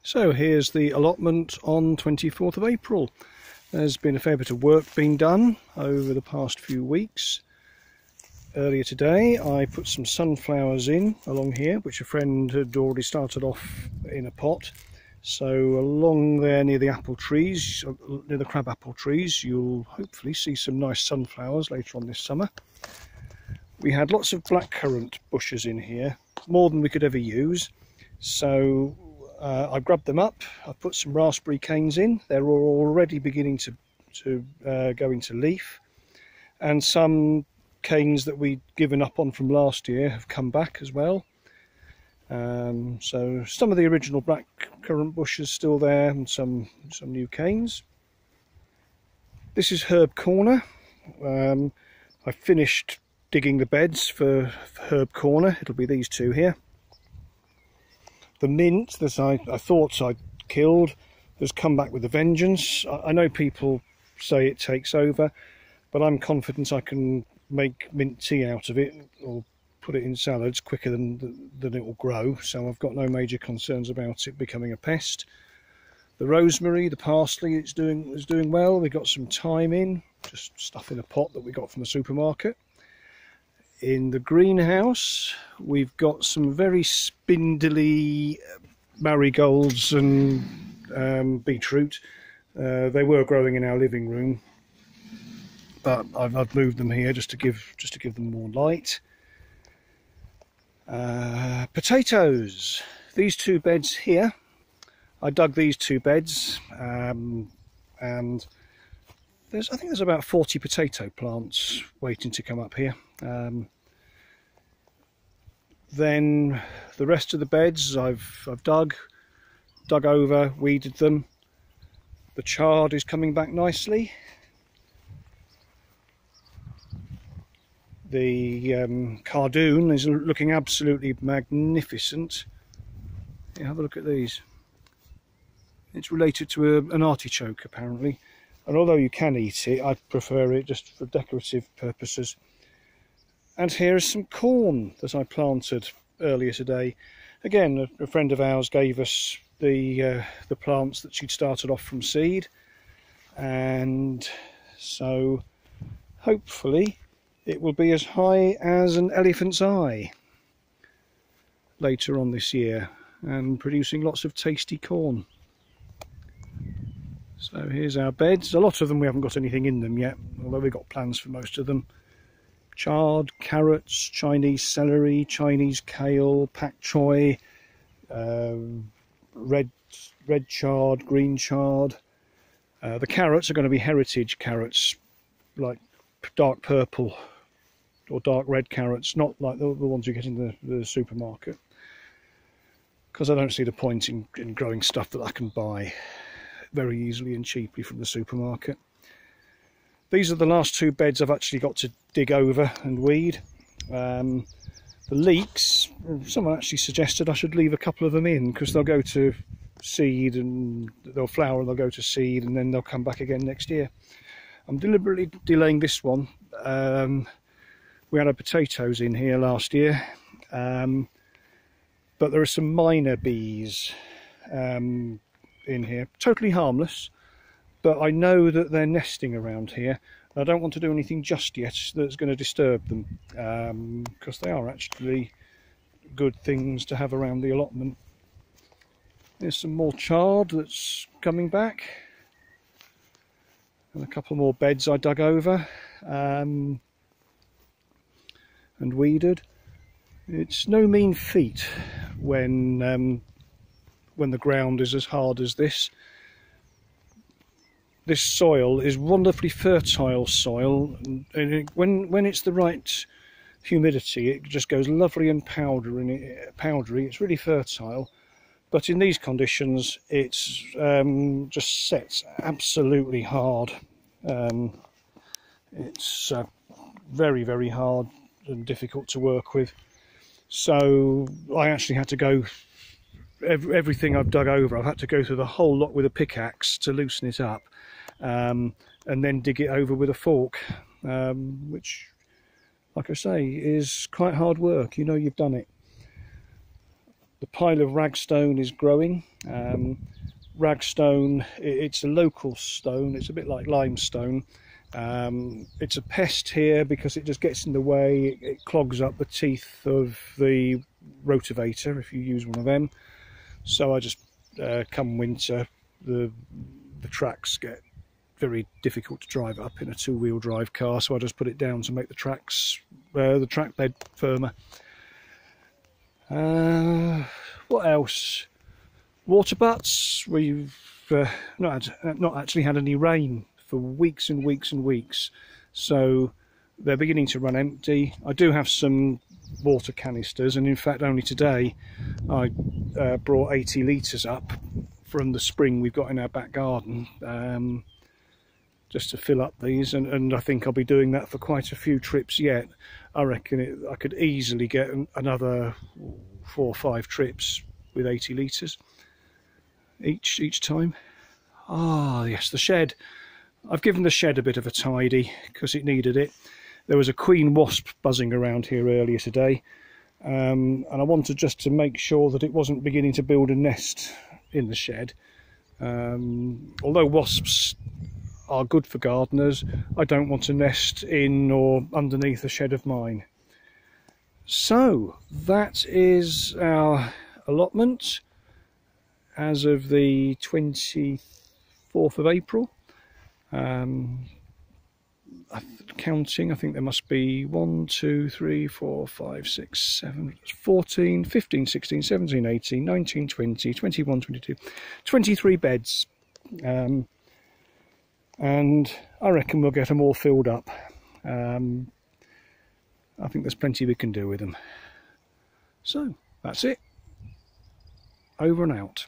So here's the allotment on 24th of April. There's been a fair bit of work being done over the past few weeks. Earlier today I put some sunflowers in along here, which a friend had already started off in a pot. So along there near the apple trees, near the crab apple trees, you'll hopefully see some nice sunflowers later on this summer. We had lots of blackcurrant bushes in here, more than we could ever use. So I grabbed them up, I put some raspberry canes in. They're already beginning to go into leaf, and some canes that we'd given up on from last year have come back as well. So some of the original blackcurrant bushes still there, and some new canes. This is herb corner. I finished digging the beds for herb corner. It'll be these two here. The mint that I thought I'd killed has come back with a vengeance. I know people say it takes over, but I'm confident I can make mint tea out of it or put it in salads quicker than it will grow, so I've got no major concerns about it becoming a pest. The rosemary, the parsley, is doing well. We got some thyme in, just stuff in a pot that we got from the supermarket. In the greenhouse we've got some very spindly marigolds and beetroot. They were growing in our living room, but I've moved them here just to give them more light. Potatoes. These two beds here, I dug these two beds, and I think there's about 40 potato plants waiting to come up here. Then the rest of the beds I've dug over, weeded them. The chard is coming back nicely. The cardoon is looking absolutely magnificent. Yeah, have a look at these. It's related to an artichoke apparently, and although you can eat it, I prefer it just for decorative purposes. And here is some corn that I planted earlier today. Again, a friend of ours gave us the plants that she'd started off from seed, and so hopefully it will be as high as an elephant's eye later on this year and producing lots of tasty corn. So here's our beds. A lot of them we haven't got anything in them yet, although we've got plans for most of them. Chard, carrots, Chinese celery, Chinese kale, pak choi, red chard, green chard. The carrots are going to be heritage carrots, like dark purple or dark red carrots, not like the ones you get in the supermarket, because I don't see the point in growing stuff that I can buy very easily and cheaply from the supermarket. These are the last two beds I've actually got to dig over and weed. The leeks, someone actually suggested I should leave a couple of them in, because they'll go to seed and they'll flower and they'll go to seed and then they'll come back again next year. I'm deliberately delaying this one. We had our potatoes in here last year, but there are some minor bees in here, totally harmless. But I know that they're nesting around here. I don't want to do anything just yet that's going to disturb them, because they are actually good things to have around the allotment. There's some more chard that's coming back, and a couple more beds I dug over and weeded. It's no mean feat when the ground is as hard as this. This soil is wonderfully fertile soil, and when it's the right humidity, it just goes lovely and powdery. It's really fertile, but in these conditions, it's just sets absolutely hard. It's very, very hard and difficult to work with. So I actually had to go. Everything I've dug over, I've had to go through the whole lot with a pickaxe to loosen it up, and then dig it over with a fork, which, like I say, is quite hard work. You know you've done it. The pile of ragstone is growing. Ragstone, it's a local stone, it's a bit like limestone. It's a pest here because it just gets in the way, it clogs up the teeth of the rotavator if you use one of them. So I just, come winter, the tracks get very difficult to drive up in a two-wheel drive car, so I just put it down to make the tracks, the track bed firmer. What else? Water butts. We've not actually had any rain for weeks and weeks and weeks, so they're beginning to run empty. I do have some water canisters, and in fact only today I brought 80 litres up from the spring we've got in our back garden, just to fill up these, and I think I'll be doing that for quite a few trips yet. I reckon I could easily get another 4 or 5 trips with 80 litres each time. Ah, yes, the shed. I've given the shed a bit of a tidy because it needed it. There was a queen wasp buzzing around here earlier today, and I wanted just to make sure that it wasn't beginning to build a nest in the shed. Although wasps are good for gardeners, I don't want a nest in or underneath a shed of mine. So that is our allotment as of the 24th of April. Counting, I think there must be 1, 2, 3, 4, 5, 6, 7, 14, 15, 16, 17, 18, 19, 20, 21, 22, 23 beds. And I reckon we'll get them all filled up. I think there's plenty we can do with them. So that's it. Over and out.